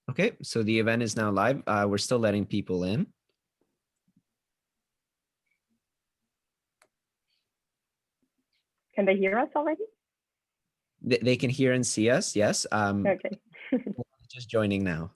Okay, so the event is now live. We're still letting people in. Can they hear us already? They can hear and see us, yes. Okay. Just joining now.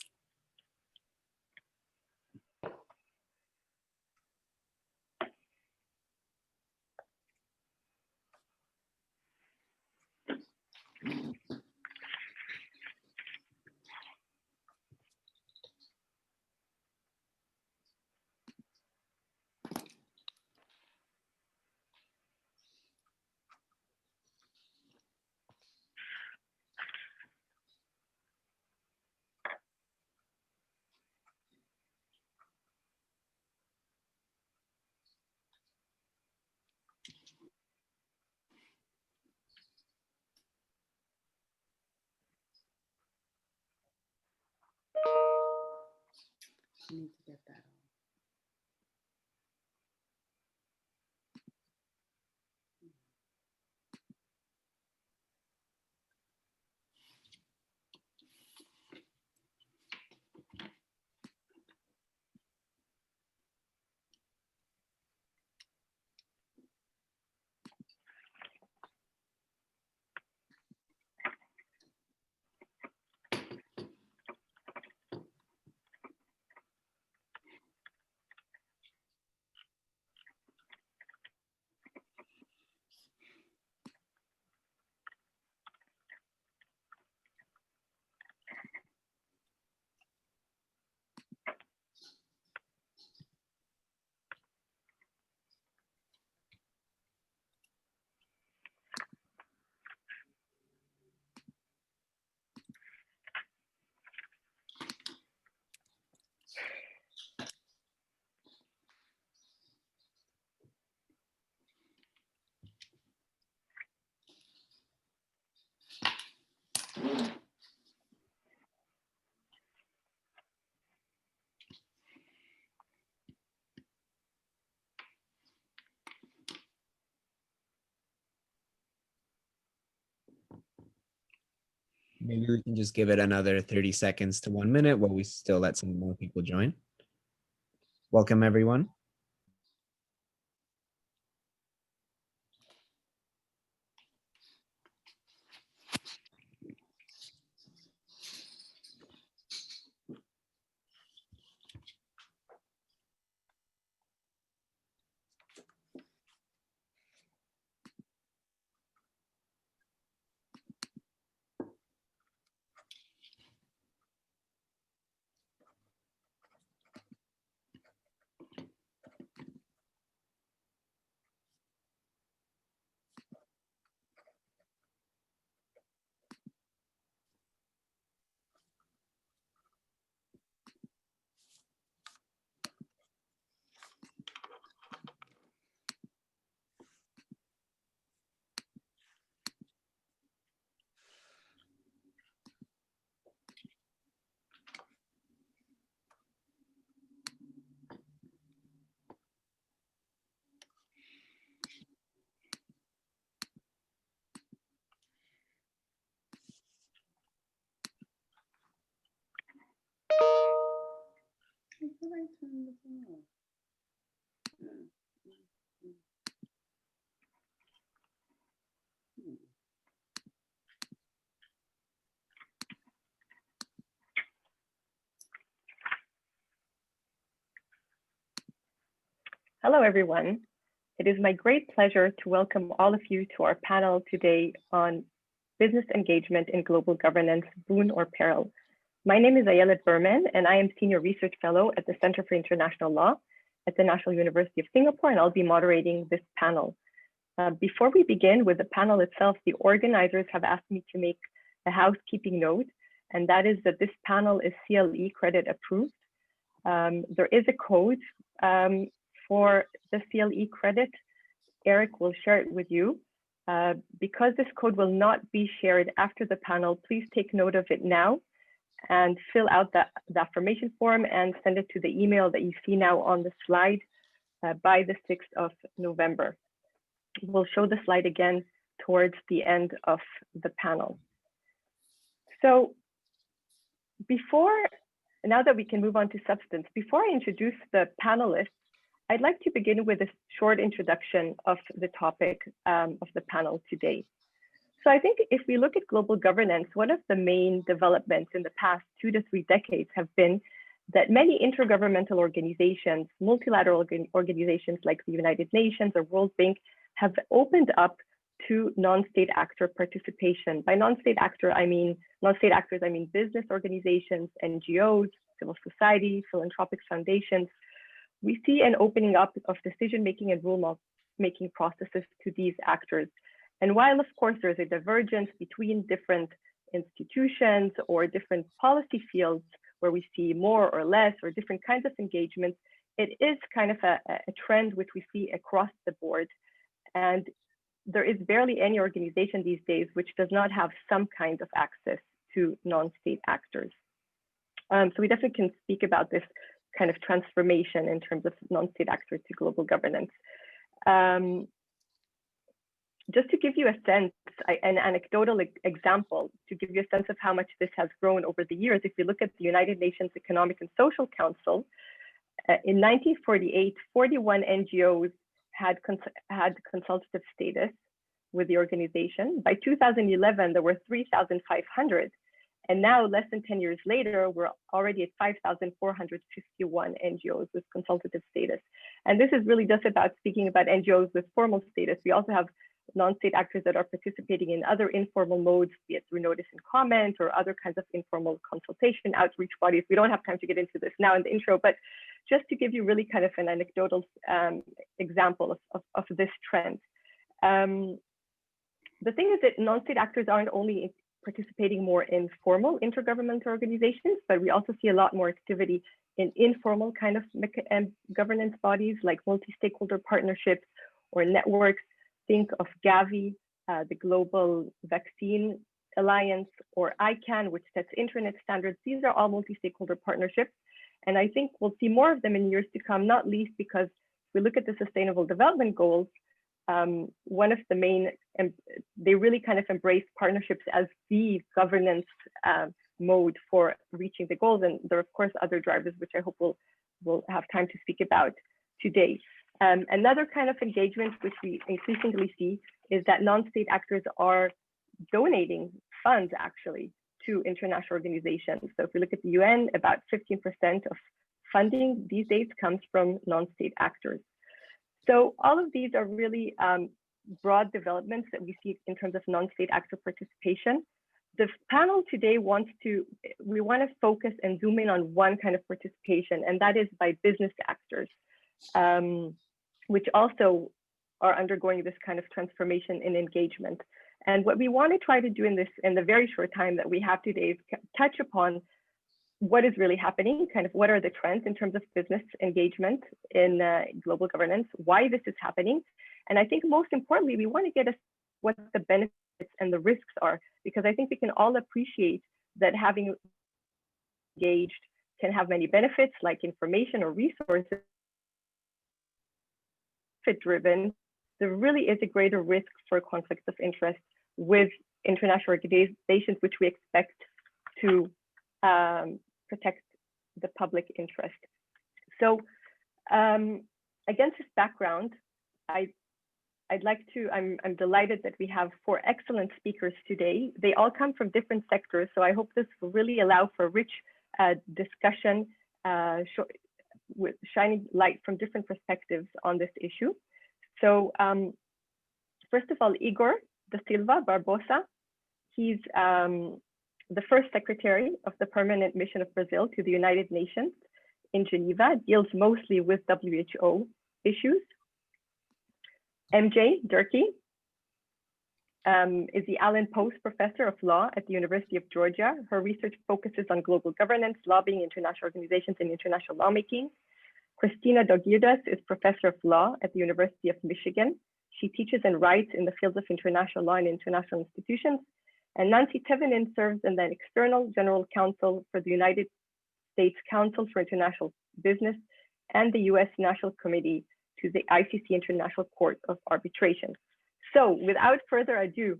Need to get that on. Maybe we can just give it another 30 seconds to 1 minute while we still let some more people join. Welcome, everyone. I thought I turned this off. Hello, everyone. It is my great pleasure to welcome all of you to our panel today on business engagement in global governance, Boon or Peril. My name is Ayelet Berman, and I am Senior Research Fellow at the Center for International Law at the National University of Singapore, and I'll be moderating this panel. Before we begin with the panel itself, the organizers have asked me to make a housekeeping note, and that is that this panel is CLE credit approved. There is a code for the CLE credit. Eric will share it with you. Because this code will not be shared after the panel, please take note of it now and fill out the affirmation form and send it to the email that you see now on the slide by the 6th of November. We'll show the slide again towards the end of the panel. So Now that we can move on to substance, before I introduce the panelists, I'd like to begin with a short introduction of the topic of the panel today. So I think if we look at global governance, one of the main developments in the past 2 to 3 decades have been that many intergovernmental organizations, multilateral organizations like the United Nations or World Bank, have opened up to non-state actor participation. By non-state actors, I mean business organizations, NGOs, civil society, philanthropic foundations. We see an opening up of decision-making and rule-making processes to these actors. And while, of course, there's a divergence between different institutions or different policy fields where we see more or less or different kinds of engagements, it is kind of a trend which we see across the board. And there is barely any organization these days which does not have some kind of access to non-state actors. So we definitely can speak about this kind of transformation in terms of non-state actors to global governance. Just to give you a sense, an anecdotal example, to give you a sense of how much this has grown over the years, if you look at the United Nations Economic and Social Council, in 1948, 41 NGOs had consultative status with the organization. By 2011, there were 3,500. And now, less than 10 years later, we're already at 5,451 NGOs with consultative status. And this is really just about speaking about NGOs with formal status. We also have non-state actors that are participating in other informal modes, be it through notice and comment or other kinds of informal consultation, outreach bodies. We don't have time to get into this now in the intro, but just to give you really kind of an anecdotal example of this trend. The thing is that non-state actors aren't only participating more in formal intergovernmental organizations, but we also see a lot more activity in informal kind of governance bodies like multi-stakeholder partnerships or networks. Think of Gavi, the Global Vaccine Alliance, or ICANN, which sets internet standards. These are all multi-stakeholder partnerships. And I think we'll see more of them in years to come, not least because if we look at the Sustainable Development Goals, one of the main, they really kind of embrace partnerships as the governance mode for reaching the goals. And there are, of course, other drivers, which I hope we'll have time to speak about today. Another kind of engagement which we increasingly see is that non-state actors are donating funds actually to international organizations. So if we look at the UN, about 15% of funding these days comes from non-state actors. So all of these are really broad developments that we see in terms of non-state actor participation. The panel today we want to focus and zoom in on one kind of participation, and that is by business actors. Which also are undergoing this kind of transformation in engagement. And what we want to try to do in the very short time that we have today is touch upon what is really happening, kind of what are the trends in terms of business engagement in global governance, why this is happening. And I think most importantly, we want to get what the benefits and the risks are, because I think we can all appreciate that having engaged can have many benefits like information or resources. Driven, there really is a greater risk for conflicts of interest with international organizations, which we expect to protect the public interest. So against this background, I'm delighted that we have 4 excellent speakers today. They all come from different sectors, so I hope this will really allow for rich discussion, with shining light from different perspectives on this issue. So first of all, Igor da Silva Barbosa, he's the first secretary of the Permanent Mission of Brazil to the United Nations in Geneva, deals mostly with WHO issues. MJ Durkee is the Allen Post Professor of Law at the University of Georgia. Her research focuses on global governance, lobbying, international organizations, and international lawmaking. Christina Dogirdas is Professor of Law at the University of Michigan. She teaches and writes in the fields of international law and international institutions. And Nancy Tevenen serves as an external general counsel for the United States Council for International Business and the US National Committee to the ICC International Court of Arbitration. So without further ado,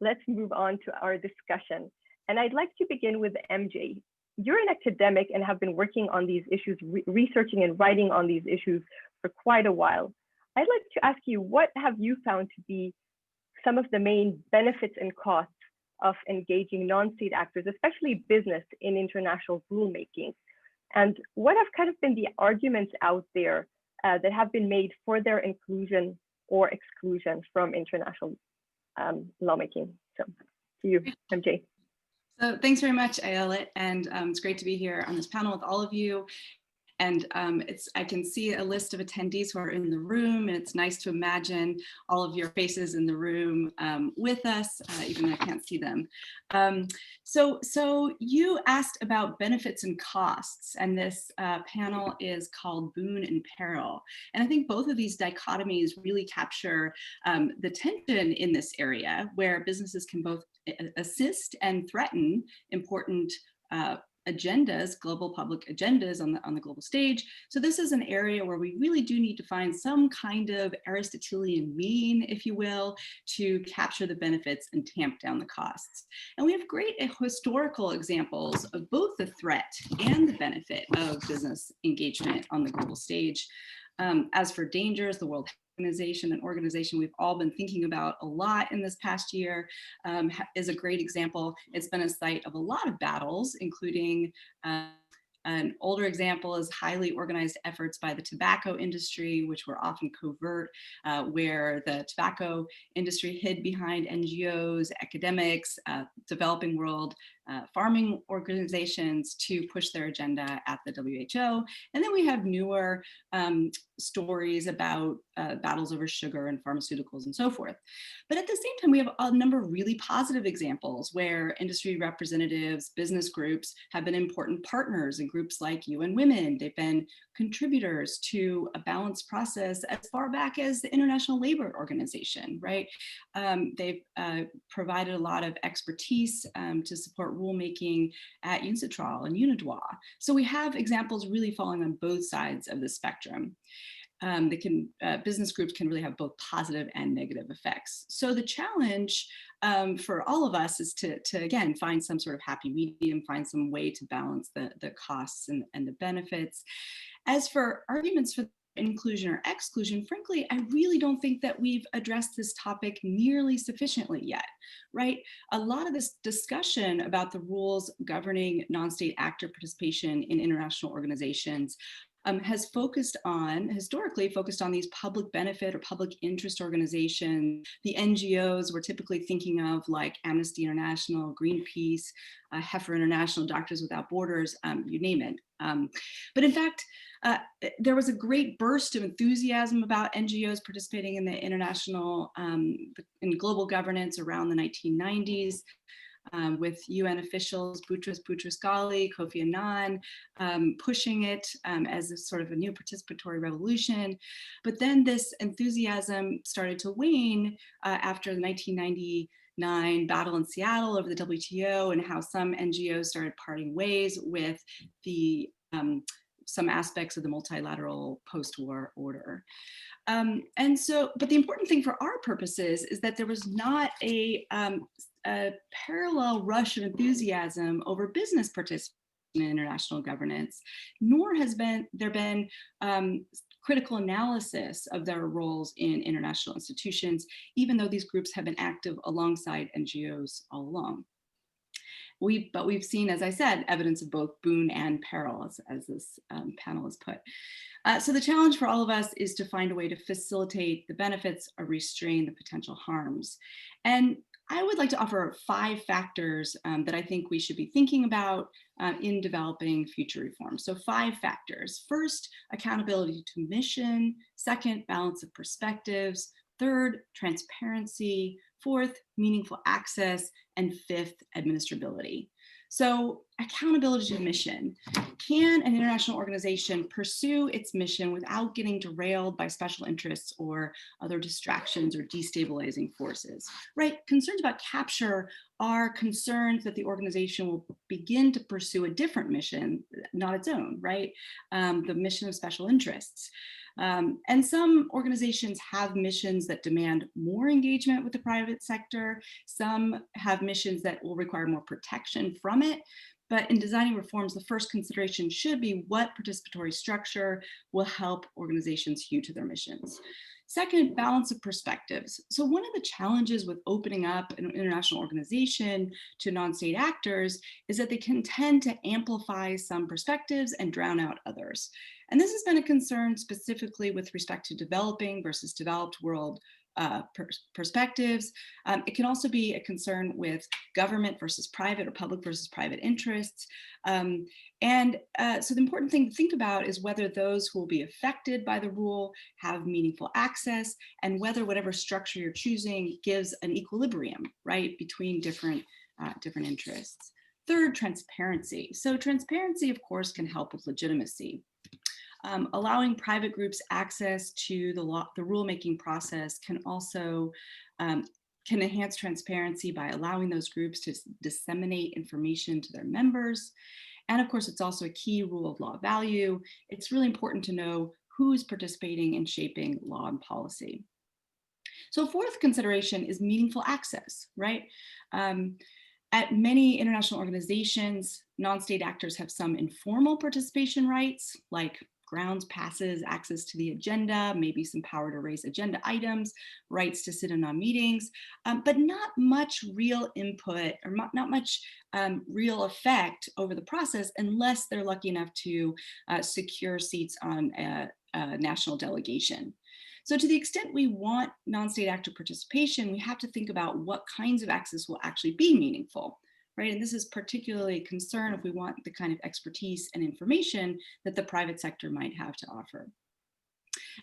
let's move on to our discussion. And I'd like to begin with MJ. you're an academic and have been working on these issues, researching and writing on these issues for quite a while. I'd like to ask you, what have you found to be some of the main benefits and costs of engaging non-state actors, especially business, in international rulemaking? And what have kind of been the arguments out there that have been made for their inclusion or exclusion from international lawmaking? So to you, MJ. So thanks very much, Ayelet, and it's great to be here on this panel with all of you. And I can see a list of attendees who are in the room, and it's nice to imagine all of your faces in the room with us, even though I can't see them. So you asked about benefits and costs, and this panel is called Boon and Peril. And I think both of these dichotomies really capture the tension in this area, where businesses can both assist and threaten important agendas, global public agendas on the global stage. So this is an area where we really do need to find some kind of Aristotelian mean, if you will, to capture the benefits and tamp down the costs. And we have great historical examples of both the threat and the benefit of business engagement on the global stage. As for dangers, the World organization we've all been thinking about a lot in this past year, is a great example. It's been a site of a lot of battles, including an older example is highly organized efforts by the tobacco industry, which were often covert, where the tobacco industry hid behind NGOs, academics, developing world farming organizations to push their agenda at the WHO. And then we have newer stories about battles over sugar and pharmaceuticals and so forth. But at the same time, we have a number of really positive examples where industry representatives, business groups have been important partners in groups like UN Women. They've been contributors to a balanced process as far back as the International Labor Organization, right? They've provided a lot of expertise to support rulemaking at UNCITRAL and UNIDWA. So we have examples really falling on both sides of the spectrum. Business groups can really have both positive and negative effects. So the challenge for all of us is to again, find some sort of happy medium, find some way to balance the costs and the benefits. As for arguments for inclusion or exclusion, frankly, I really don't think that we've addressed this topic nearly sufficiently yet, right? A lot of this discussion about the rules governing non-state actor participation in international organizations has historically focused on these public benefit or public interest organizations. The NGOs we're typically thinking of, like Amnesty International, Greenpeace, Heifer International, Doctors Without Borders, you name it. But in fact, there was a great burst of enthusiasm about NGOs participating in the international, in global governance around the 1990s. With UN officials, Boutros Ghali, Kofi Annan, pushing it as a sort of a new participatory revolution. But then this enthusiasm started to wane after the 1999 battle in Seattle over the WTO, and how some NGOs started parting ways with the some aspects of the multilateral post-war order. But the important thing for our purposes is that there was not a parallel rush of enthusiasm over business participation in international governance, nor has there been critical analysis of their roles in international institutions, even though these groups have been active alongside NGOs all along. But we've seen, as I said, evidence of both boon and peril, as this panel has put. So the challenge for all of us is to find a way to facilitate the benefits or restrain the potential harms. And I would like to offer 5 factors that I think we should be thinking about in developing future reforms. So 5 factors. First, accountability to mission. Second, balance of perspectives. Third, transparency. Fourth, meaningful access. And 5th, administrability. So accountability to mission. Can an international organization pursue its mission without getting derailed by special interests or other distractions or destabilizing forces, right? Concerns about capture are concerns that the organization will begin to pursue a different mission, not its own, right? The mission of special interests. And some organizations have missions that demand more engagement with the private sector. Some have missions that will require more protection from it. But in designing reforms, the first consideration should be what participatory structure will help organizations hew to their missions. Second, balance of perspectives. So one of the challenges with opening up an international organization to non-state actors is that they can tend to amplify some perspectives and drown out others. And this has been a concern specifically with respect to developing versus developed world perspectives. It can also be a concern with government versus private or public versus private interests. So the important thing to think about is whether those who will be affected by the rule have meaningful access, and whether whatever structure you're choosing gives an equilibrium, right, between different interests. Third, transparency. So transparency, of course, can help with legitimacy. Allowing private groups access to the rulemaking process can also can enhance transparency by allowing those groups to disseminate information to their members. And of course, it's also a key rule of law value. It's really important to know who's participating in shaping law and policy. So fourth consideration is meaningful access, right? At many international organizations, non-state actors have some informal participation rights, like grounds passes, access to the agenda, maybe some power to raise agenda items, rights to sit in on meetings, but not much real input or not much real effect over the process unless they're lucky enough to secure seats on a national delegation. So to the extent we want non-state actor participation, we have to think about what kinds of access will actually be meaningful. Right? And this is particularly a concern if we want the kind of expertise and information that the private sector might have to offer.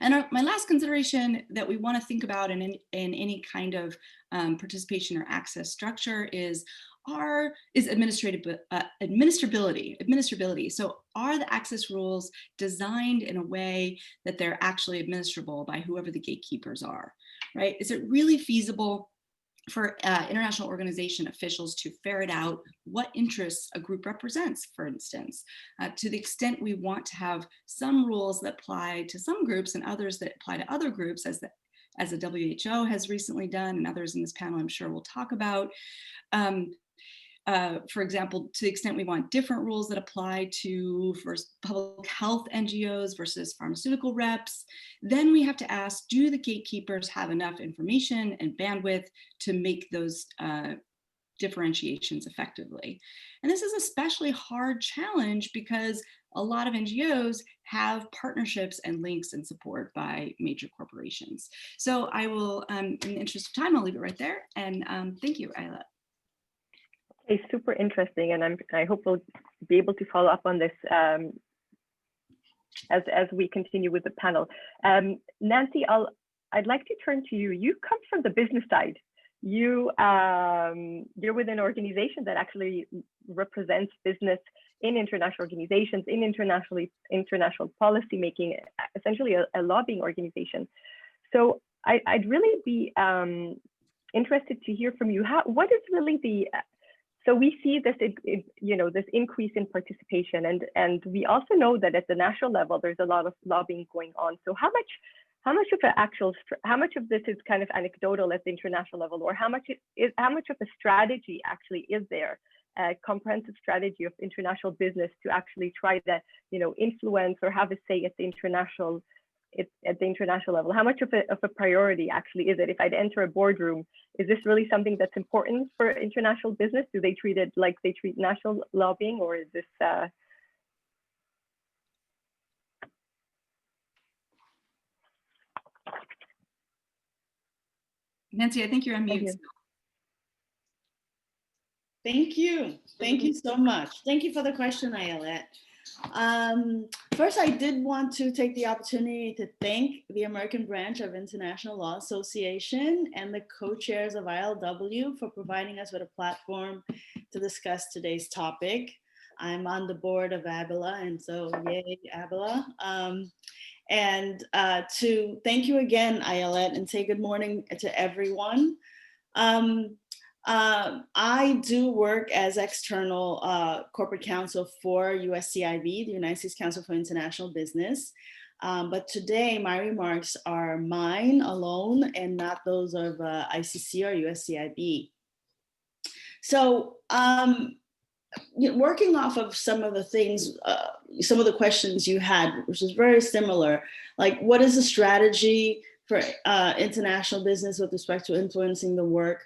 And my last consideration that we want to think about in any kind of participation or access structure is administrability. So are the access rules designed in a way that they're actually administrable by whoever the gatekeepers are, right? Is it really feasible for international organization officials to ferret out what interests a group represents, for instance, to the extent we want to have some rules that apply to some groups and others that apply to other groups, as the WHO has recently done, and others in this panel I'm sure we'll talk about. For example, to the extent we want different rules that apply to public health NGOs versus pharmaceutical reps, then we have to ask, do the gatekeepers have enough information and bandwidth to make those differentiations effectively? And this is an especially hard challenge because a lot of NGOs have partnerships and links and support by major corporations. So I will, in the interest of time, I'll leave it right there. And thank you, Ayla. Okay, super interesting, and I hope we'll be able to follow up on this as we continue with the panel. Nancy, I'd like to turn to you. You come from the business side. You're with an organization that actually represents business in international organizations, in international policy making, essentially a lobbying organization. So I'd really be interested to hear from you. What is really the so we see this, this increase in participation, and we also know that at the national level, there's a lot of lobbying going on. So how much of this is kind of anecdotal at the international level, or how much of a strategy actually is there, a comprehensive strategy of international business to actually try to, influence or have a say at the international level? How much of a priority actually is it? If I'd enter a boardroom, is this really something that's important for international business? Do they treat it like they treat national lobbying, or is this? Nancy, I think you're on mute. Thank you. Thank you so much. Thank you for the question, Ayelet. First, I did want to take the opportunity to thank the American branch of International Law Association and the co-chairs of ILW for providing us with a platform to discuss today's topic. I'm on the board of ABILA, and so yay, ABILA. And to thank you again, Ayelet, and say good morning to everyone. I do work as external corporate counsel for USCIB, the United States Council for International Business. But today my remarks are mine alone and not those of ICC or USCIB. So working off of some of the things, some of the questions you had, which is very similar, like what is the strategy for international business with respect to influencing the work?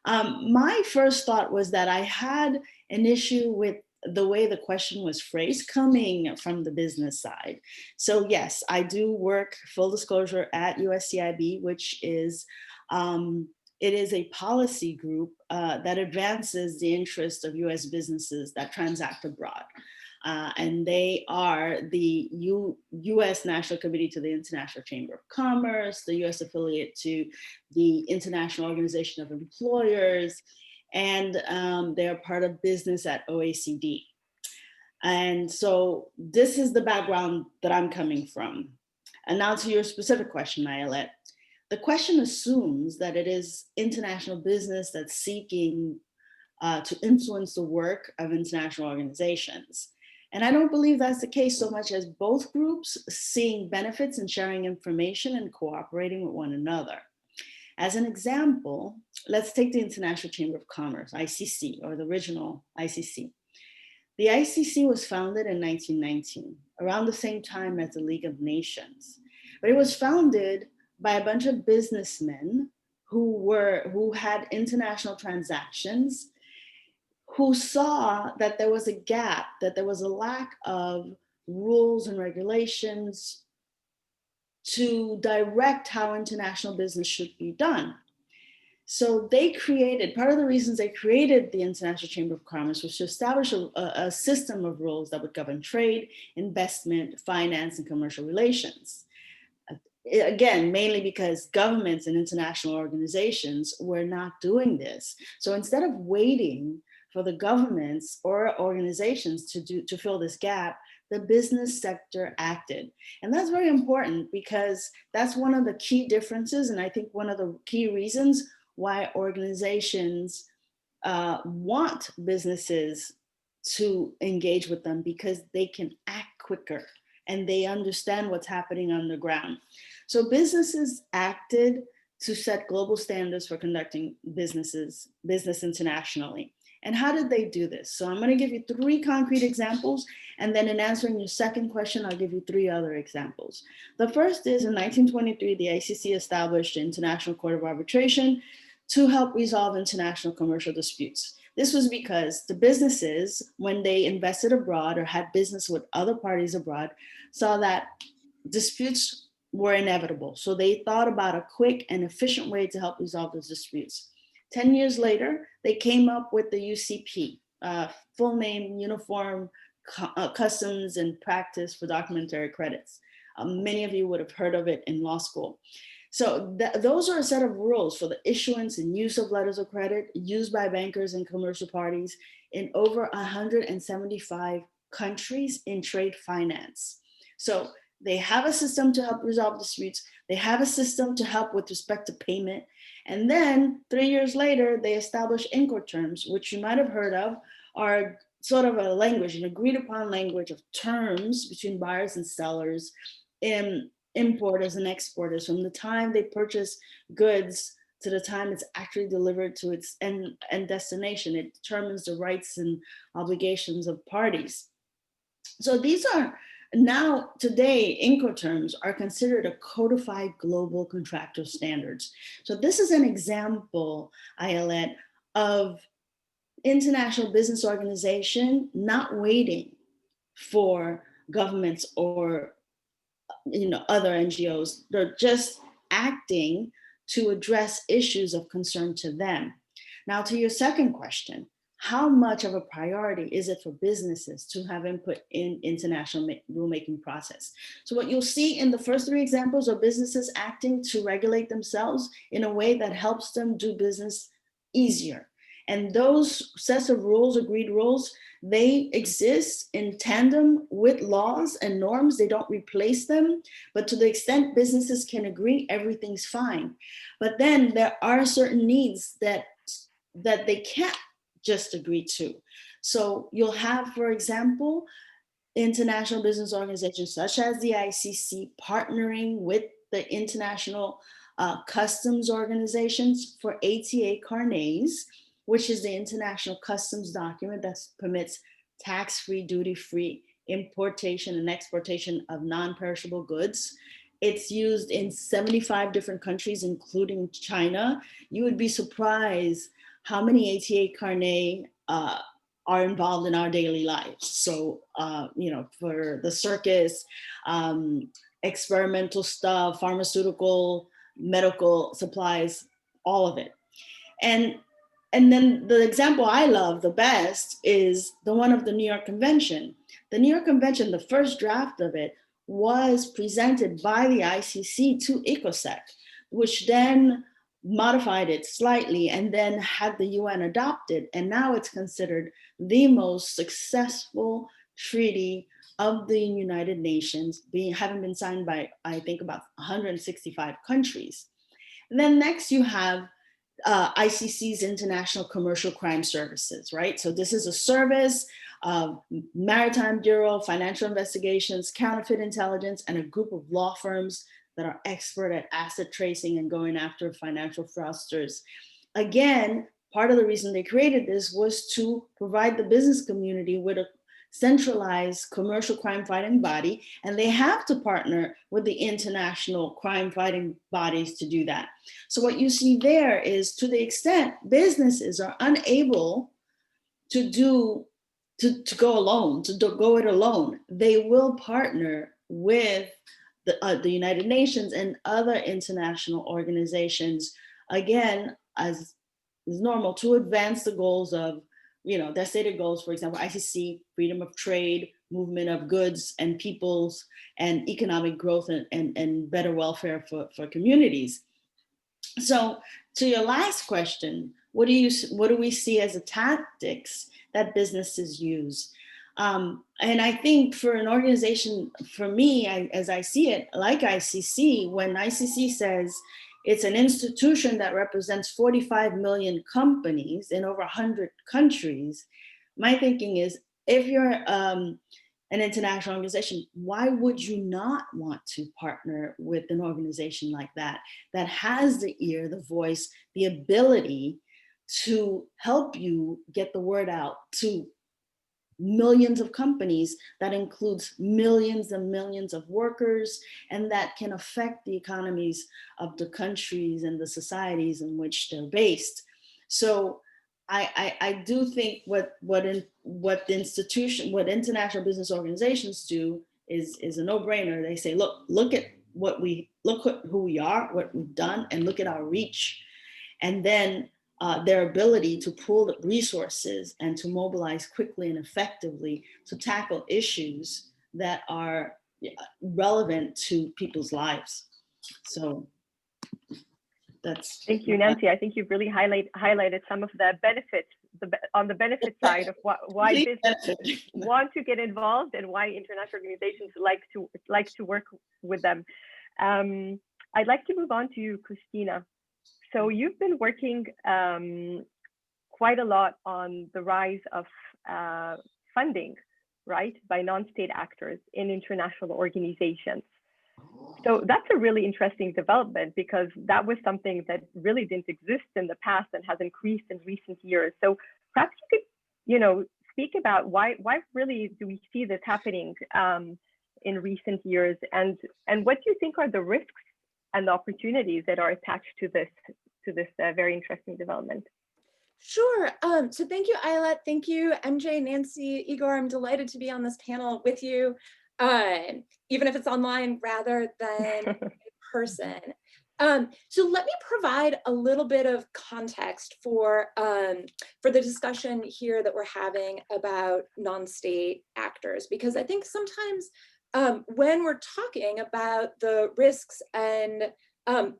My first thought was that I had an issue with the way the question was phrased coming from the business side. So yes, I do work, full disclosure, at USCIB, which is it is a policy group that advances the interests of US businesses that transact abroad. And they are the US National Committee to the International Chamber of Commerce, the US affiliate to the International Organization of Employers, and they're part of business at OECD. And so this is the background that I'm coming from. And now to your specific question, Ayelet. The question assumes that it is international business that's seeking to influence the work of international organizations. And I don't believe that's the case so much as both groups seeing benefits in sharing information and cooperating with one another. As an example, let's take the International Chamber of Commerce, ICC, or the original ICC. The ICC was founded in 1919, around the same time as the League of Nations. But it was founded by a bunch of businessmen who had international transactions, who saw that there was a gap, that there was a lack of rules and regulations to direct how international business should be done. So they created, part of the reasons they created the International Chamber of Commerce was to establish a system of rules that would govern trade, investment, finance, and commercial relations. Again, mainly because governments and international organizations were not doing this. So instead of waiting for the governments or organizations to fill this gap, the business sector acted. And that's very important because that's one of the key differences, and I think one of the key reasons why organizations want businesses to engage with them, because they can act quicker and they understand what's happening on the ground. So businesses acted to set global standards for conducting business internationally. And how did they do this? So I'm going to give you 3 concrete examples, and then in answering your second question, I'll give you 3 other examples. The first is in 1923, the ICC established the International Court of Arbitration to help resolve international commercial disputes. This was because the businesses, when they invested abroad or had business with other parties abroad, saw that disputes were inevitable. So they thought about a quick and efficient way to help resolve those disputes. 10 years later, they came up with the UCP, full name, Uniform Customs and Practice for Documentary Credits. Many of you would have heard of it in law school. So those are a set of rules for the issuance and use of letters of credit used by bankers and commercial parties in over 175 countries in trade finance. So they have a system to help resolve disputes. They have a system to help with respect to payment. And then 3 years later, they establish Incoterms, which you might have heard of, are sort of a language, an agreed upon language of terms between buyers and sellers, importers and exporters, from the time they purchase goods to the time it's actually delivered to its end destination. It determines the rights and obligations of parties. So these are now, today, Incoterms are considered a codified global contractual standards. So this is an example, Ayelet, of international business organization not waiting for governments or other NGOs. They're just acting to address issues of concern to them. Now, to your second question, how much of a priority is it for businesses to have input in international rulemaking process? So what you'll see in the first 3 examples are businesses acting to regulate themselves in a way that helps them do business easier. And those sets of rules, agreed rules, they exist in tandem with laws and norms. They don't replace them, but to the extent businesses can agree, everything's fine. But then there are certain needs that they can't just agree to. So you'll have, for example, international business organizations such as the ICC partnering with the international customs organizations for ATA carnets, which is the international customs document that permits tax-free, duty-free importation and exportation of non-perishable goods. It's used in 75 different countries, including China. You would be surprised how many ATA carnet are involved in our daily lives. So, for the circus, experimental stuff, pharmaceutical, medical supplies, all of it. And then the example I love the best is the one of the New York Convention. The New York Convention, the first draft of it was presented by the ICC to ECOSEC, which then modified it slightly and then had the UN adopt it. And now it's considered the most successful treaty of the United Nations, having been signed by, I think, about 165 countries. And then next you have ICC's International Commercial Crime Services, right? So this is a service of Maritime Bureau, financial investigations, counterfeit intelligence, and a group of law firms that are expert at asset tracing and going after financial fraudsters. Again, part of the reason they created this was to provide the business community with a centralized commercial crime fighting body, and they have to partner with the international crime fighting bodies to do that. So what you see there is, to the extent businesses are unable to go alone, to go it alone, they will partner with the United Nations and other international organizations, again, as is normal, to advance the goals of, their stated goals, for example, ICC, freedom of trade, movement of goods and peoples, and economic growth and better welfare for communities. So to your last question, what do we see as the tactics that businesses use? And I think for an organization, for me, as I see it, like ICC, when ICC says it's an institution that represents 45 million companies in over 100 countries, my thinking is, if you're an international organization, why would you not want to partner with an organization like that has the ear, the voice, the ability to help you get the word out to millions of companies, that includes millions and millions of workers, and that can affect the economies of the countries and the societies in which they're based. So I do think what international business organizations do is a no-brainer. They say, look at who we are, what we've done, and look at our reach. And then their ability to pool resources and to mobilize quickly and effectively to tackle issues that are relevant to people's lives. So that's. Thank you, Nancy. I think you've really highlighted some of the benefits, on the benefit side of why businesses want to get involved and why international organizations like to work with them. I'd like to move on to you, Christina. So you've been working quite a lot on the rise of funding, right, by non-state actors in international organizations. So that's a really interesting development, because that was something that really didn't exist in the past and has increased in recent years. So perhaps you could, speak about why really do we see this happening in recent years, and what do you think are the risks and the opportunities that are attached to this very interesting development? Sure. So thank you, Ayelet. Thank you, MJ, Nancy, Igor. I'm delighted to be on this panel with you, even if it's online rather than in person. So let me provide a little bit of context for the discussion here that we're having about non-state actors, because I think sometimes when we're talking about the risks and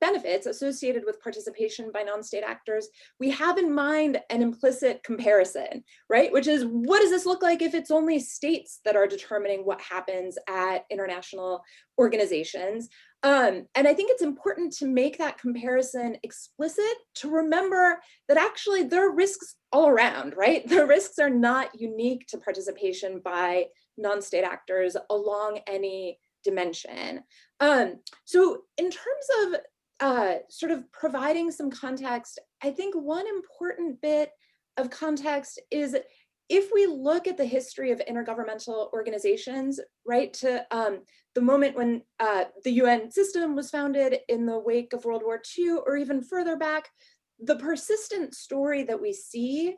benefits associated with participation by non-state actors, we have in mind an implicit comparison, right? Which is, what does this look like if it's only states that are determining what happens at international organizations? And I think it's important to make that comparison explicit, to remember that actually there are risks all around, right? The risks are not unique to participation by non-state actors along any dimension. So in terms of sort of providing some context, I think one important bit of context is if we look at the history of intergovernmental organizations, right, to the moment when the UN system was founded in the wake of World War II, or even further back, the persistent story that we see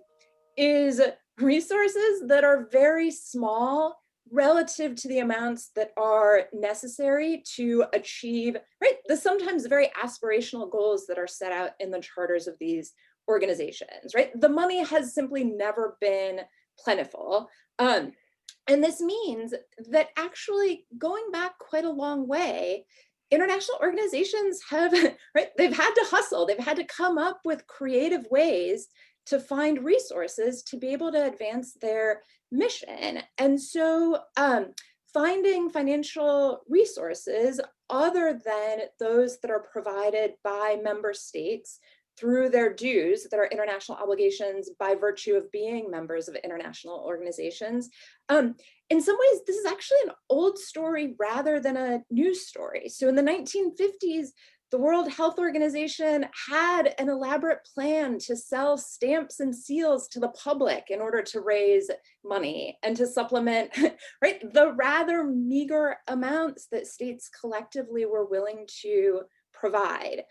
is resources that are very small relative to the amounts that are necessary to achieve, right, the sometimes very aspirational goals that are set out in the charters of these organizations, right? The money has simply never been plentiful. And this means that actually going back quite a long way, international organizations have, right, they've had to hustle, they've had to come up with creative ways to find resources to be able to advance their mission. And so finding financial resources other than those that are provided by member states through their dues, that are international obligations by virtue of being members of international organizations. In some ways, this is actually an old story rather than a new story. So in the 1950s, the World Health Organization had an elaborate plan to sell stamps and seals to the public in order to raise money and to supplement, right, the rather meager amounts that states collectively were willing to provide.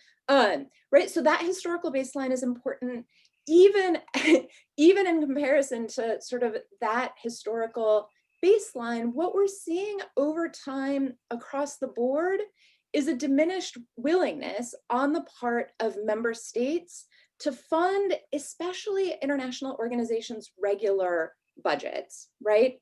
Right, so that historical baseline is important, even in comparison to sort of that historical baseline. What we're seeing over time across the board is a diminished willingness on the part of member states to fund, especially international organizations' regular budgets, right?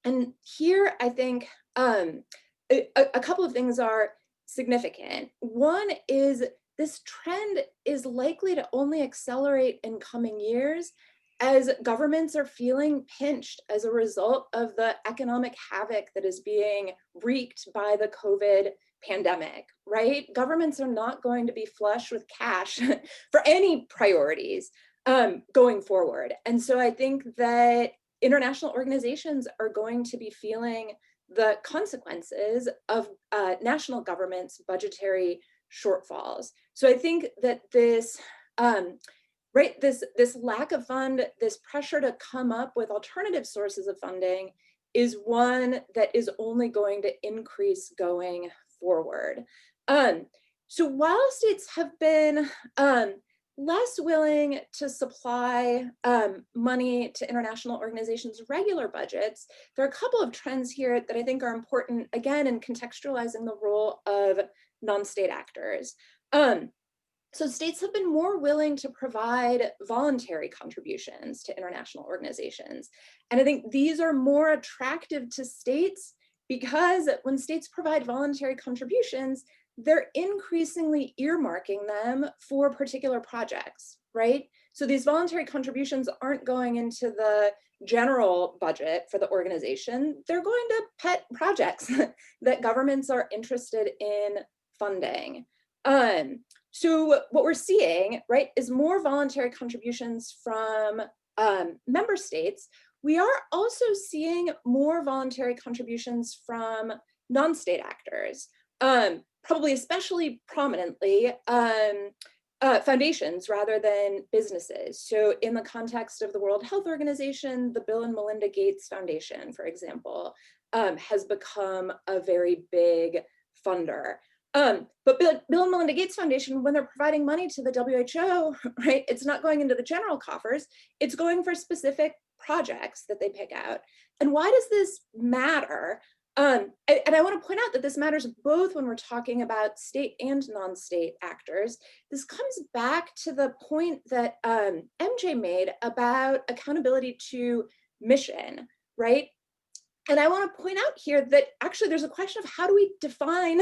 And here I think a couple of things are significant. One is this trend is likely to only accelerate in coming years as governments are feeling pinched as a result of the economic havoc that is being wreaked by the COVID pandemic, right? Governments are not going to be flush with cash for any priorities going forward. And so I think that international organizations are going to be feeling the consequences of national governments' budgetary shortfalls. So I think that this, right, this lack of fund, this pressure to come up with alternative sources of funding is one that is only going to increase going forward. So while states have been less willing to supply money to international organizations' regular budgets, there are a couple of trends here that I think are important, again, in contextualizing the role of non-state actors. So states have been more willing to provide voluntary contributions to international organizations. And I think these are more attractive to states because when states provide voluntary contributions, they're increasingly earmarking them for particular projects, right? So these voluntary contributions aren't going into the general budget for the organization. They're going to pet projects that governments are interested in funding. So what we're seeing, right, is more voluntary contributions from member states. We are also seeing more voluntary contributions from non-state actors, probably especially prominently foundations rather than businesses. So in the context of the World Health Organization, the Bill and Melinda Gates Foundation, for example, has become a very big funder. But Bill and Melinda Gates Foundation, when they're providing money to the WHO, right, it's not going into the general coffers, it's going for specific projects that they pick out. And why does this matter? And I want to point out that this matters both when we're talking about state and non-state actors. This comes back to the point that MJ made about accountability to mission, right? And I want to point out here that actually there's a question of how do we define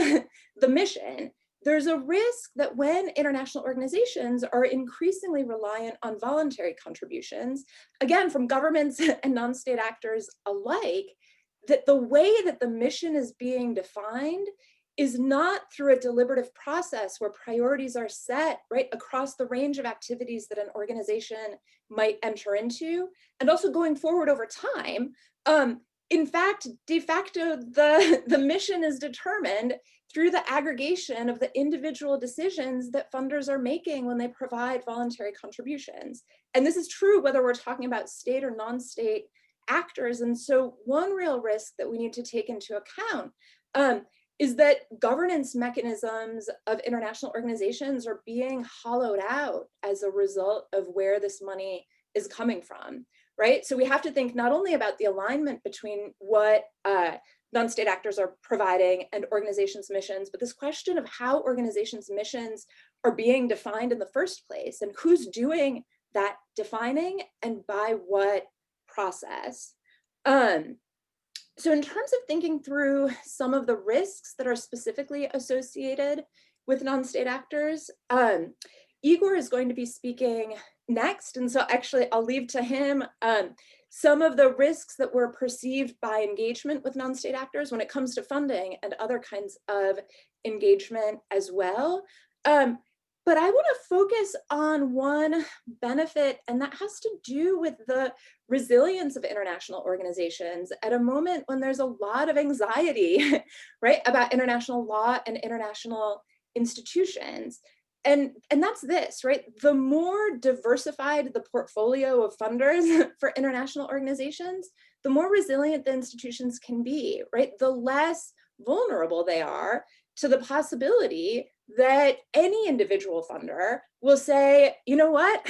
the mission? There's a risk that when international organizations are increasingly reliant on voluntary contributions, again, from governments and non-state actors alike, that the way that the mission is being defined is not through a deliberative process where priorities are set right across the range of activities that an organization might enter into, and also going forward over time. in fact, de facto, the mission is determined through the aggregation of the individual decisions that funders are making when they provide voluntary contributions. And this is true whether we're talking about state or non-state actors. And so one real risk that we need to take into account is that governance mechanisms of international organizations are being hollowed out as a result of where this money is coming from, right? So we have to think not only about the alignment between what non-state actors are providing and organizations' missions, but this question of how organizations' missions are being defined in the first place and who's doing that defining and by what process. So in terms of thinking through some of the risks that are specifically associated with non-state actors, Igor is going to be speaking next. And so actually I'll leave to him some of the risks that were perceived by engagement with non-state actors when it comes to funding and other kinds of engagement as well. But I want to focus on one benefit, and that has to do with the resilience of international organizations at a moment when there's a lot of anxiety, right, about international law and international institutions. And that's this, right? The more diversified the portfolio of funders for international organizations, the more resilient the institutions can be, right? The less vulnerable they are to the possibility that any individual funder will say, you know what,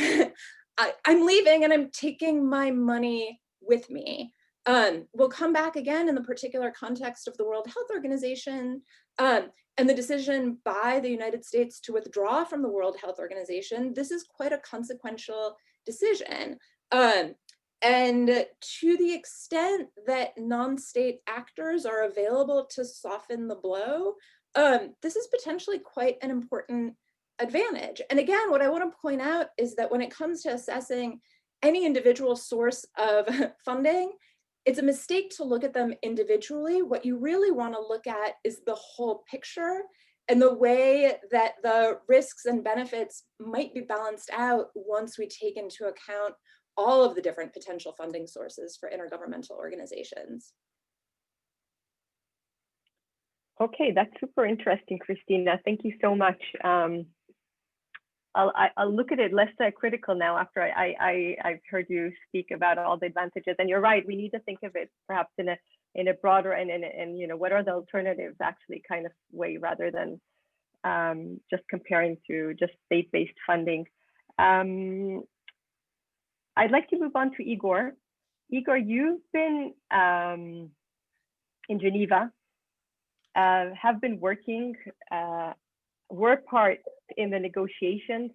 I'm leaving and I'm taking my money with me. We'll come back again in the particular context of the World Health Organization and the decision by the United States to withdraw from the World Health Organization. This is quite a consequential decision. And to the extent that non-state actors are available to soften the blow, this is potentially quite an important advantage. And again, what I want to point out is that when it comes to assessing any individual source of funding, it's a mistake to look at them individually. What you really want to look at is the whole picture and the way that the risks and benefits might be balanced out once we take into account all of the different potential funding sources for intergovernmental organizations. Okay, that's super interesting, Christina. Thank you so much. I'll look at it less critical now after I've heard you speak about all the advantages. And you're right, we need to think of it perhaps in a broader and you know, what are the alternatives actually kind of way rather than just comparing to just state-based funding. I'd like to move on to Igor. Igor, you've been in Geneva, have been working, were part in the negotiations,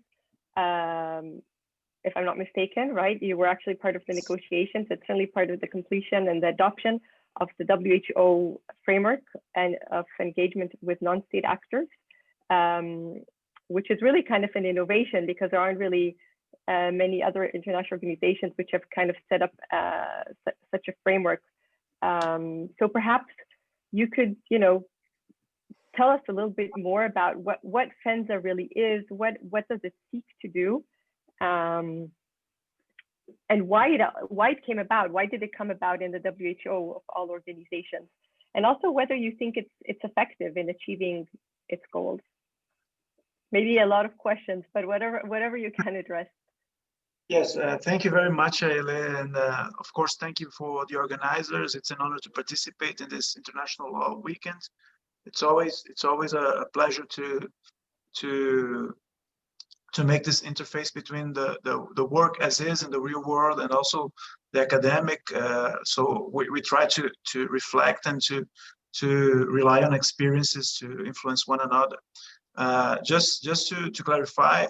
if I'm not mistaken, right? You were actually part of the negotiations. It's certainly part of the completion and the adoption of the WHO framework and of engagement with non-state actors, which is really kind of an innovation because there aren't really many other international organizations which have kind of set up such a framework. So perhaps you could, you know, tell us a little bit more about what FENSA really is, what does it seek to do, and why it came about. Why did it come about in the WHO of all organizations, and also whether you think it's effective in achieving its goals. Maybe a lot of questions, but whatever you can address. Yes, thank you very much, Aile, and of course, thank you for the organizers. It's an honor to participate in this International Law Weekend. It's always a pleasure to make this interface between the work as is in the real world and also the academic. So we try to reflect and to rely on experiences to influence one another. Just to clarify,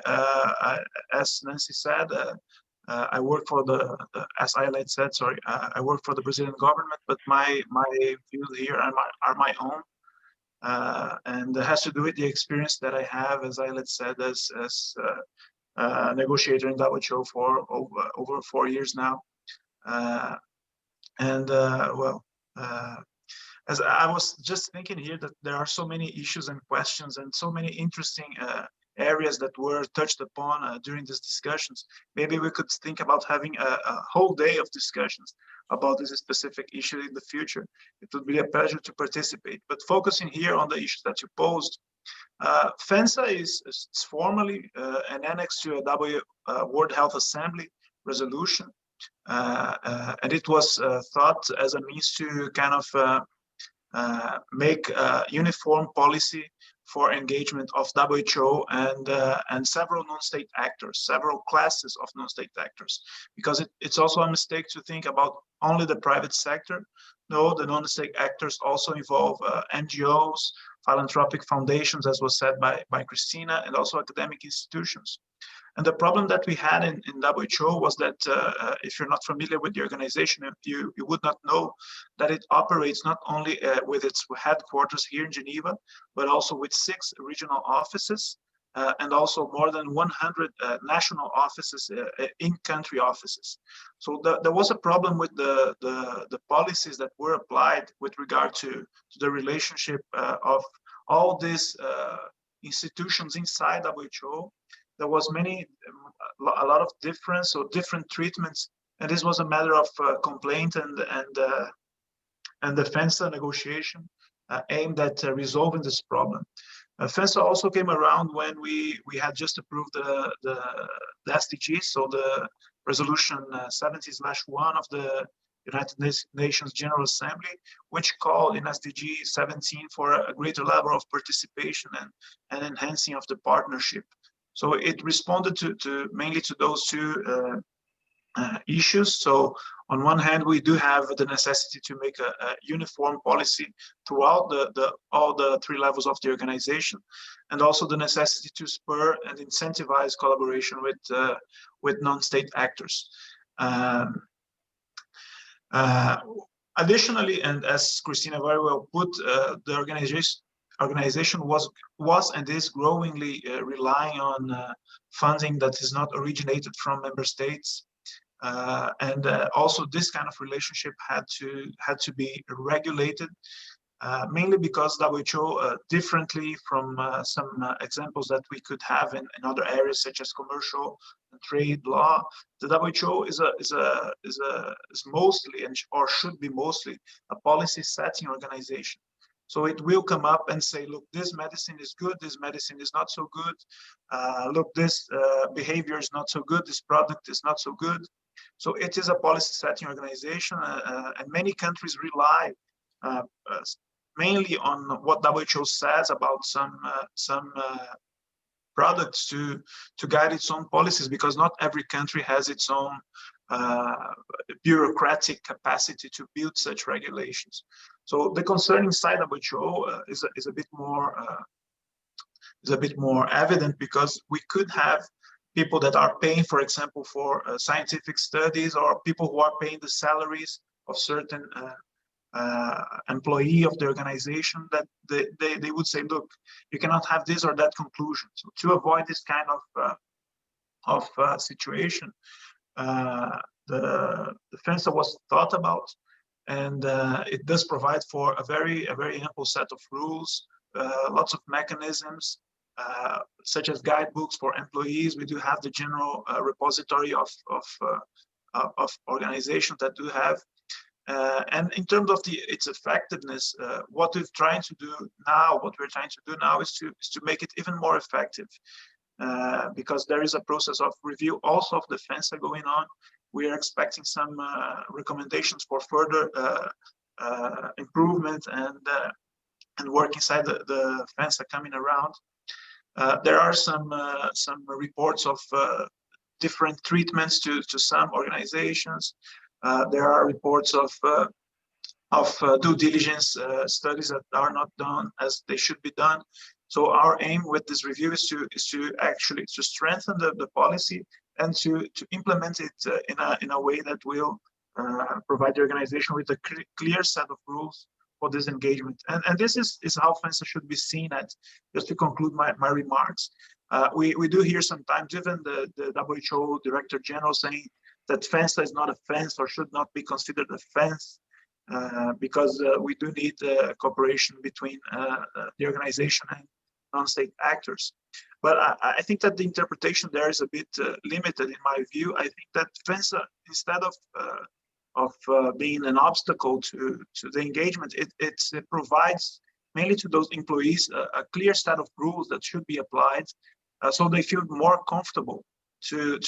as Nancy said, I work for as Aile said, sorry, I work for the Brazilian government, but my views here are my own. And it has to do with the experience that I have, as Aile said, as a negotiator in WHO for over 4 years now. As I was just thinking here that there are so many issues and questions and so many interesting areas that were touched upon during these discussions. Maybe we could think about having a whole day of discussions about this specific issue in the future. It would be a pleasure to participate. But focusing here on the issues that you posed, FENSA is formally an annex to a World Health Assembly resolution, and it was thought as a means to kind of make a uniform policy for engagement of WHO and several non-state actors, several classes of non-state actors, because it's also a mistake to think about only the private sector. No, the non-state actors also involve NGOs, philanthropic foundations, as was said by Christina, and also academic institutions. And the problem that we had in WHO was that if you're not familiar with the organization, you would not know that it operates not only with its headquarters here in Geneva, but also with 6 regional offices and also more than 100 national offices, in-country offices. So there was a problem with the policies that were applied with regard to the relationship of all these institutions inside WHO. There was a lot of difference or different treatments, and this was a matter of complaint and the FENSA negotiation aimed at resolving this problem. FENSA also came around when we had just approved the SDGs, so the resolution 70/1 of the United Nations General Assembly, which called in SDG 17 for a greater level of participation and enhancing of the partnership. So it responded to mainly to those two issues. So on one hand, we do have the necessity to make a uniform policy throughout all the 3 levels of the organization, and also the necessity to spur and incentivize collaboration with non-state actors. Additionally, and as Christina very well put, the organization was and is growingly relying on funding that is not originated from member states, and also this kind of relationship had to be regulated, mainly because WHO, differently from some examples that we could have in other areas such as commercial and trade law, the WHO is mostly or should be mostly a policy setting organization. So it will come up and say, look, this medicine is good, this medicine is not so good. Look, this behavior is not so good, this product is not so good. So it is a policy setting organization, and many countries rely mainly on what WHO says about some products to guide its own policies, because not every country has its own bureaucratic capacity to build such regulations. So the concern inside WHO is a bit more evident, because we could have people that are paying, for example, for scientific studies, or people who are paying the salaries of certain employee of the organization, that they would say, look, you cannot have this or that conclusion. So to avoid this kind of situation, the FENSA was thought about, and it does provide for a very ample set of rules, lots of mechanisms, such as guidebooks for employees. We do have the general repository of organizations that do have. And in terms of its effectiveness, what we're trying to do now is to make it even more effective, because there is a process of review also of the FENSA going on. We are expecting some recommendations for further improvement and work inside the FENSA coming around. There are some reports of different treatments to some organizations. There are reports of due diligence studies that are not done as they should be done. So our aim with this review is to actually strengthen the policy and to implement it in a way that will provide the organization with a clear set of rules for this engagement. And this is how FENSA should be seen at. Just to conclude my remarks, we do hear sometimes even the WHO Director General saying that FENSA is not a fence or should not be considered a fence, because we do need cooperation between the organization and non-state actors. But I think that the interpretation there is a bit limited in my view. I think that FENSA, instead of being an obstacle to the engagement, it provides mainly to those employees a clear set of rules that should be applied, so they feel more comfortable to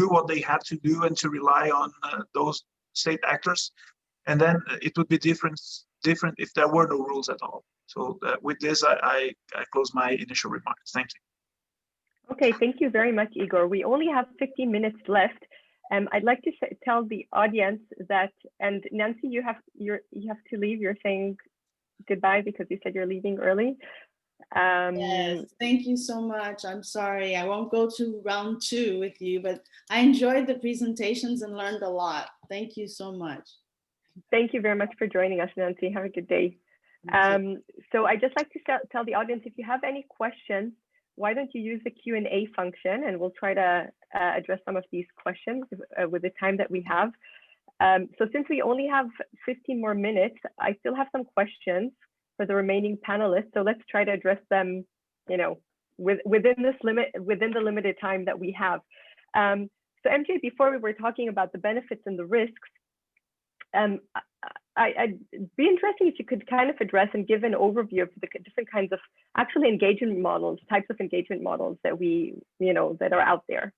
do what they have to do and to rely on those state actors. And then it would be different if there were no rules at all. So with this, I close my initial remarks. Thank you. Okay, thank you very much, Igor. We only have 15 minutes left. I'd like to tell the audience that, and Nancy, you have to leave. You're saying goodbye because you said you're leaving early. Yes, thank you so much. I'm sorry, I won't go to round 2 with you, but I enjoyed the presentations and learned a lot. Thank you so much. Thank you very much for joining us, Nancy. Have a good day. So I'd just like to tell the audience, if you have any questions, why don't you use the Q&A function, and we'll try to address some of these questions with the time that we have. So since we only have 15 more minutes, I still have some questions for the remaining panelists. So let's try to address them, within the limited time that we have. So MJ, before we were talking about the benefits and the risks, I'd be interested if you could kind of address and give an overview of the different kinds of actually engagement models, types of engagement models that that are out there.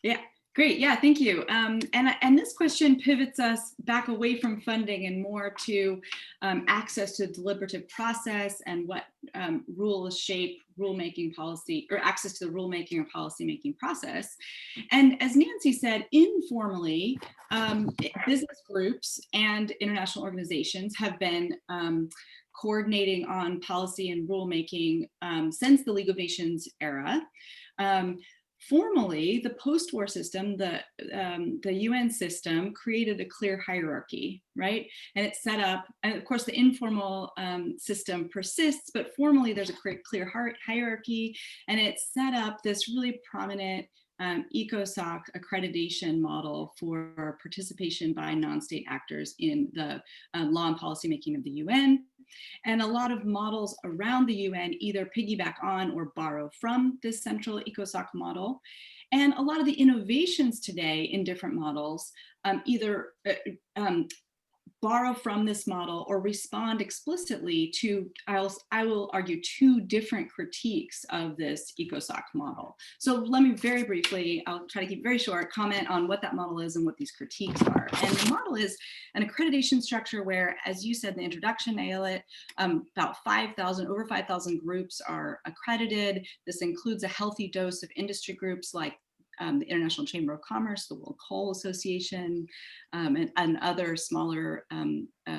Yeah, great. Yeah, thank you. And this question pivots us back away from funding and more to access to the deliberative process and what rules shape rulemaking policy, or access to the rulemaking or policymaking process. And as Nancy said, informally, business groups and international organizations have been coordinating on policy and rulemaking since the League of Nations era. Formally, the post-war system, the UN system, created a clear hierarchy, right? And it's set up, and of course the informal system persists, but formally there's a clear hierarchy, and it's set up this really prominent ECOSOC accreditation model for participation by non-state actors in the law and policymaking of the UN. And a lot of models around the UN either piggyback on or borrow from this central ECOSOC model. And a lot of the innovations today in different models either borrow from this model or respond explicitly to, I will argue, 2 different critiques of this ECOSOC model. So let me very briefly, I'll try to keep very short, comment on what that model is and what these critiques are. And the model is an accreditation structure where, as you said in the introduction, Ayelet, about over 5,000 groups are accredited. This includes a healthy dose of industry groups like the International Chamber of Commerce, the World Coal Association, and other smaller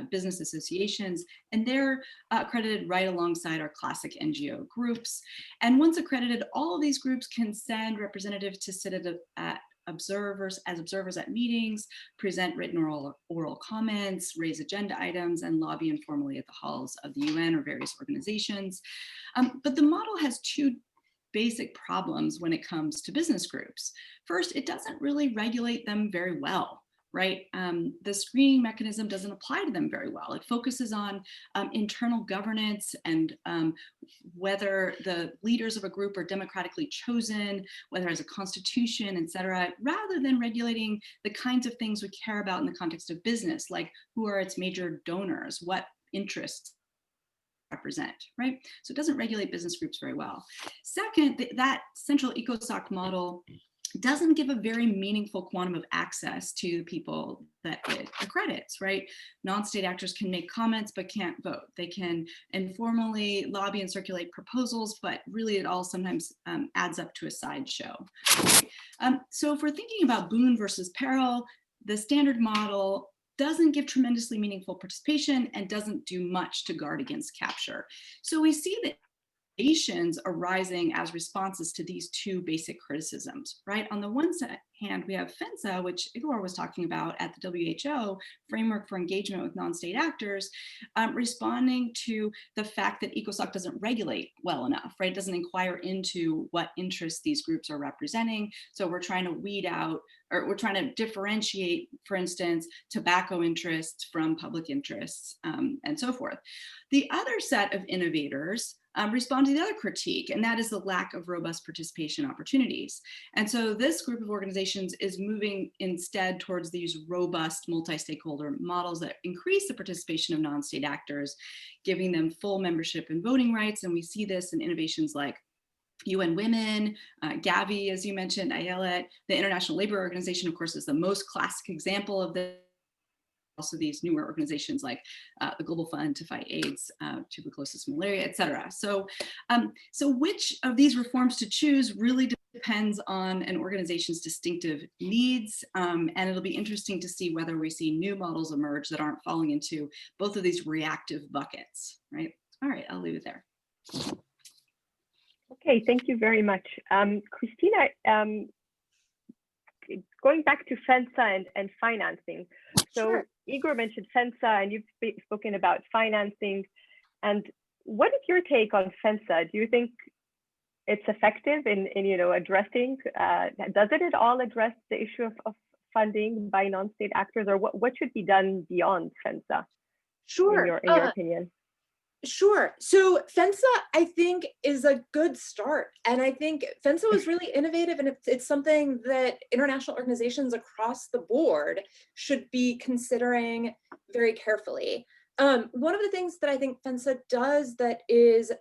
business associations. And they're accredited right alongside our classic NGO groups. And once accredited, all of these groups can send representatives to sit as observers at meetings, present written oral comments, raise agenda items, and lobby informally at the halls of the UN or various organizations. But the model has 2 basic problems when it comes to business groups. First, it doesn't really regulate them very well, right? The screening mechanism doesn't apply to them very well. It focuses on internal governance and whether the leaders of a group are democratically chosen, whether there's a constitution, et cetera, rather than regulating the kinds of things we care about in the context of business, like who are its major donors, what interests represent, right? So it doesn't regulate business groups very well. Second, that central ECOSOC model doesn't give a very meaningful quantum of access to people that it accredits, right? Non-state actors can make comments but can't vote. They can informally lobby and circulate proposals, but really it all sometimes adds up to a sideshow. So if we're thinking about Boon versus Peril, the standard model doesn't give tremendously meaningful participation and doesn't do much to guard against capture. So we see that arising as responses to these two basic criticisms, right? On the one hand, we have PHENSA, which Igor was talking about at the WHO, Framework for Engagement with Non-State Actors, responding to the fact that ECOSOC doesn't regulate well enough, right? It doesn't inquire into what interests these groups are representing. So we're trying to weed out, or we're trying to differentiate, for instance, tobacco interests from public interests, and so forth. The other set of innovators respond to the other critique, and that is the lack of robust participation opportunities. And so this group of organizations is moving instead towards these robust multi-stakeholder models that increase the participation of non-state actors, giving them full membership and voting rights. And we see this in innovations like UN Women, Gavi, as you mentioned, Ayelet. The International Labor Organization, of course, is the most classic example of this. Also these newer organizations like the Global Fund to Fight AIDS, tuberculosis, malaria, et cetera. So which of these reforms to choose really depends on an organization's distinctive needs. And it'll be interesting to see whether we see new models emerge that aren't falling into both of these reactive buckets, right? All right, I'll leave it there. Okay, thank you very much. Christina, going back to PHENSA and financing. So Sure. Igor mentioned PHENSA and you've spoken about financing. And what is your take on PHENSA? Do you think it's effective in addressing, does it at all address the issue of funding by non-state actors, or what should be done beyond PHENSA? Sure. In your opinion? Sure. So PHENSA, I think, is a good start. And I think PHENSA was really innovative, and it's something that international organizations across the board should be considering very carefully. One of the things that I think PHENSA does that is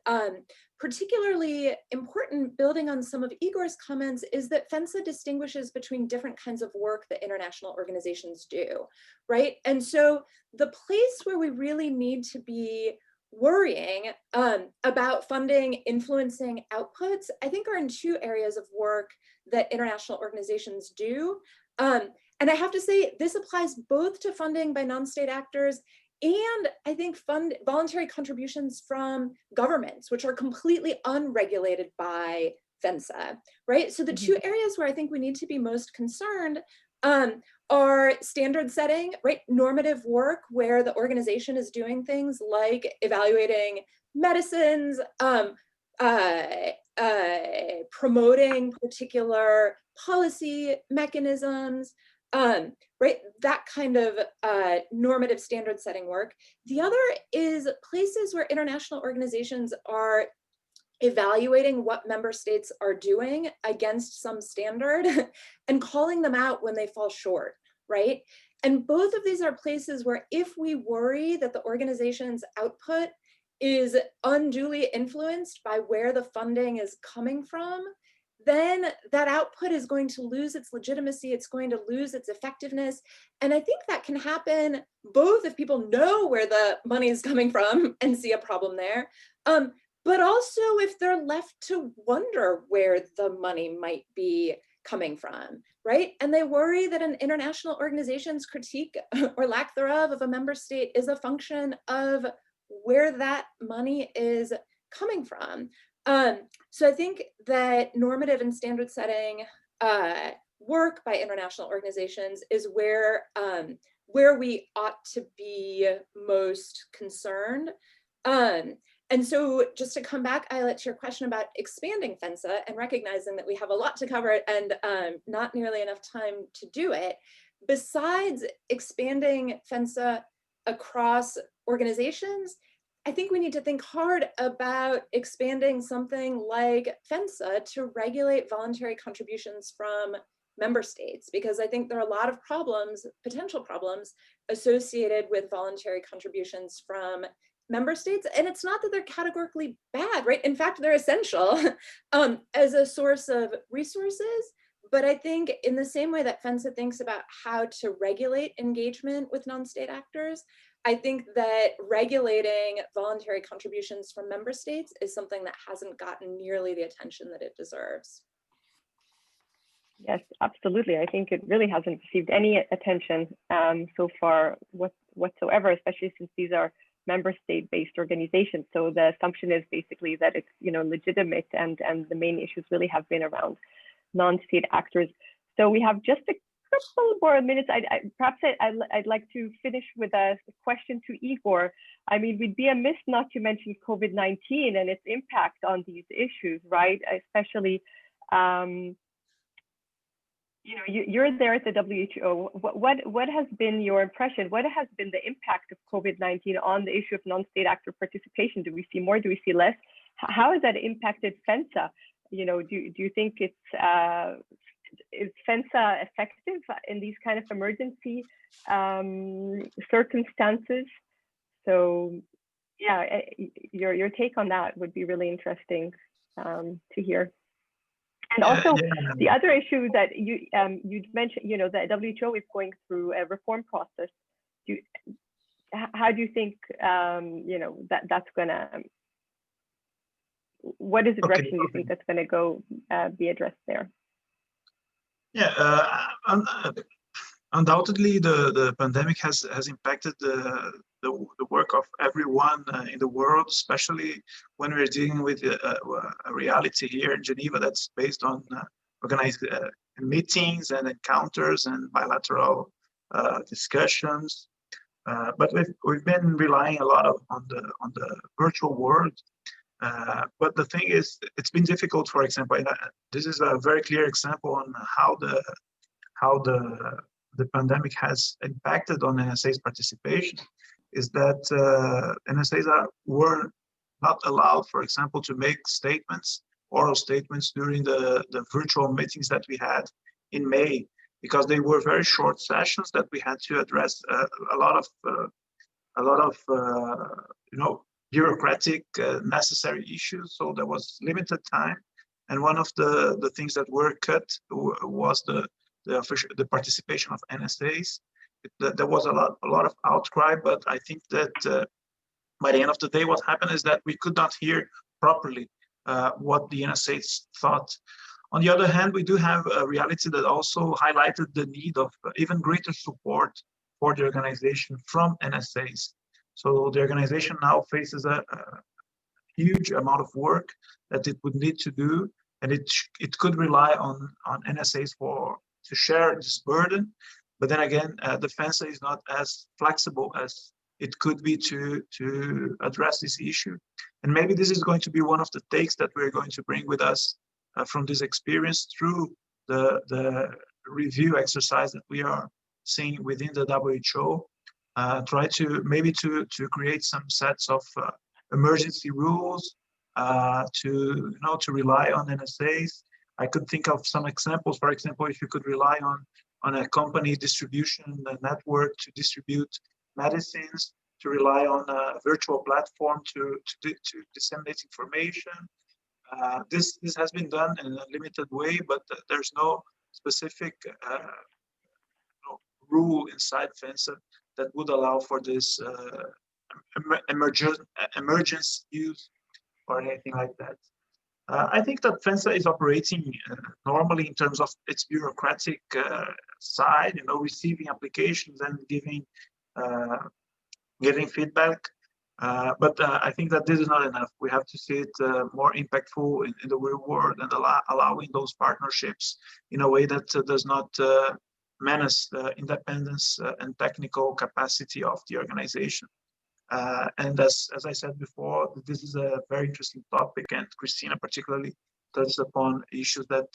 particularly important, building on some of Igor's comments, is that PHENSA distinguishes between different kinds of work that international organizations do, right? And so the place where we really need to be worrying about funding influencing outputs, I think, are in two areas of work that international organizations do. And I have to say, this applies both to funding by non-state actors and I think voluntary contributions from governments, which are completely unregulated by PHENSA, right? So the two areas where I think we need to be most concerned are standard setting, right? Normative work where the organization is doing things like evaluating medicines, promoting particular policy mechanisms, right? That kind of normative standard setting work. The other is places where international organizations are evaluating what member states are doing against some standard and calling them out when they fall short, right? And both of these are places where if we worry that the organization's output is unduly influenced by where the funding is coming from, then that output is going to lose its legitimacy, it's going to lose its effectiveness. And I think that can happen both if people know where the money is coming from and see a problem there, but also if they're left to wonder where the money might be coming from, right? And they worry that an international organization's critique or lack thereof of a member state is a function of where that money is coming from. So I think that normative and standard setting work by international organizations is where we ought to be most concerned. And so just to come back, Ayelet, to your question about expanding PHENSA and recognizing that we have a lot to cover and not nearly enough time to do it, besides expanding PHENSA across organizations, I think we need to think hard about expanding something like PHENSA to regulate voluntary contributions from member states, because I think there are a lot of problems, potential problems, associated with voluntary contributions from member states. And it's not that they're categorically bad, right? In fact, they're essential as a source of resources. But I think in the same way that PHENSA thinks about how to regulate engagement with non-state actors, I think that regulating voluntary contributions from member states is something that hasn't gotten nearly the attention that it deserves. Yes, absolutely. I think it really hasn't received any attention so far whatsoever, especially since these are member state-based organization. So the assumption is basically that it's legitimate, and the main issues really have been around non-state actors. So we have just a couple more minutes. I'd like to finish with a question to Igor. I mean, we'd be amiss not to mention COVID-19 and its impact on these issues, right? Especially, you're there at the WHO. What has been your impression? What has been the impact of COVID-19 on the issue of non-state actor participation? Do we see more? Do we see less? How has that impacted FENSA? Do you think is FENSA effective in these kind of emergency circumstances? So yeah, your take on that would be really interesting to hear. And also the other issue that you'd mentioned, the WHO is going through a reform process. How do you think that's gonna? What is the direction you think that's gonna go be addressed there? Yeah, undoubtedly the pandemic has impacted the work of everyone in the world, especially when we're dealing with a reality here in Geneva that's based on organized meetings and encounters and bilateral discussions. But we've been relying a lot on the virtual world. But the thing is, it's been difficult. For example, this is a very clear example on how the pandemic has impacted on NSA's participation, is that NSAs were not allowed, for example, to make oral statements during the virtual meetings that we had in May, because they were very short sessions that we had to address a lot of bureaucratic necessary issues. So there was limited time, and one of the things that were cut was the participation of NSAs. There was a lot of outcry, but I think that by the end of the day, what happened is that we could not hear properly what the NSAs thought. On the other hand, we do have a reality that also highlighted the need of even greater support for the organization from NSAs. So the organization now faces a huge amount of work that it would need to do, and it could rely on NSAs to share this burden. But then again, the FENSA is not as flexible as it could be to address this issue. And maybe this is going to be one of the takes that we're going to bring with us from this experience through the review exercise that we are seeing within the WHO. Try to create some sets of emergency rules to rely on NSAs. I could think of some examples. For example, if you could rely on a company distribution network to distribute medicines, to rely on a virtual platform to disseminate information. This has been done in a limited way, but there's no specific rule inside FENSA that would allow for this emergency use or anything like that. I think that FENSA is operating normally in terms of its bureaucratic side, receiving applications and giving feedback. But I think that this is not enough. We have to see it more impactful in the real world and allowing those partnerships in a way that does not menace the independence and technical capacity of the organization. And as I said before, this is a very interesting topic, and Christina particularly touched upon issues that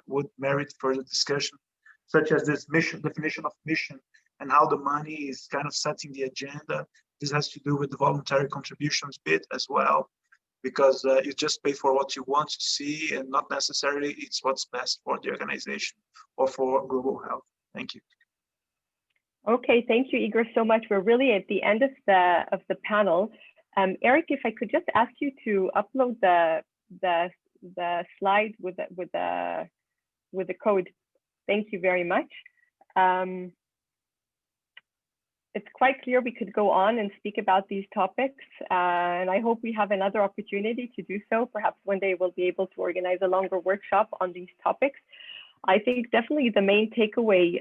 would merit further discussion, such as this definition of mission and how the money is kind of setting the agenda. This has to do with the voluntary contributions bit as well, because you just pay for what you want to see and not necessarily it's what's best for the organization or for global health. Thank you. Okay, thank you, Igor, so much. We're really at the end of the panel. Eric, if I could just ask you to upload the slide with the code. Thank you very much. It's quite clear we could go on and speak about these topics, and I hope we have another opportunity to do so. Perhaps one day we'll be able to organize a longer workshop on these topics. I think definitely the main takeaway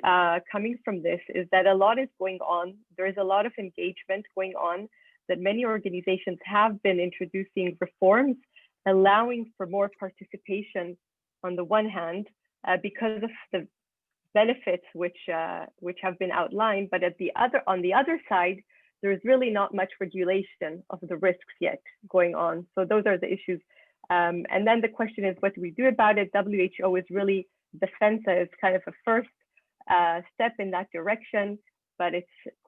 coming from this is that a lot is going on. There is a lot of engagement going on that many organizations have been introducing reforms, allowing for more participation on the one hand, because of the benefits which have been outlined, but on the other side, there's really not much regulation of the risks yet going on. So those are the issues. And then the question is, what do we do about it? WHO is really, the FENSA is kind of a first step in that direction, but it's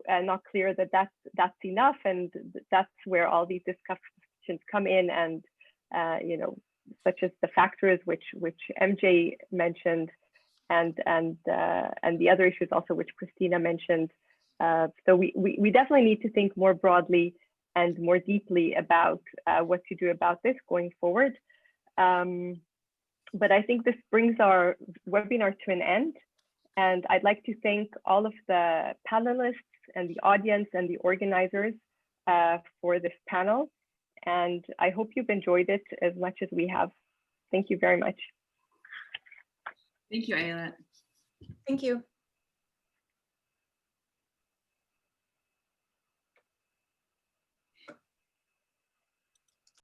not clear that that's enough. And that's where all these discussions come in, and you know, such as the factors which MJ mentioned, and the other issues also which Christina mentioned. So we definitely need to think more broadly and more deeply about what to do about this going forward. But I think this brings our webinar to an end. And I'd like to thank all of the panelists and the audience and the organizers for this panel. And I hope you've enjoyed it as much as we have. Thank you very much. Thank you, Ayelet. Thank you.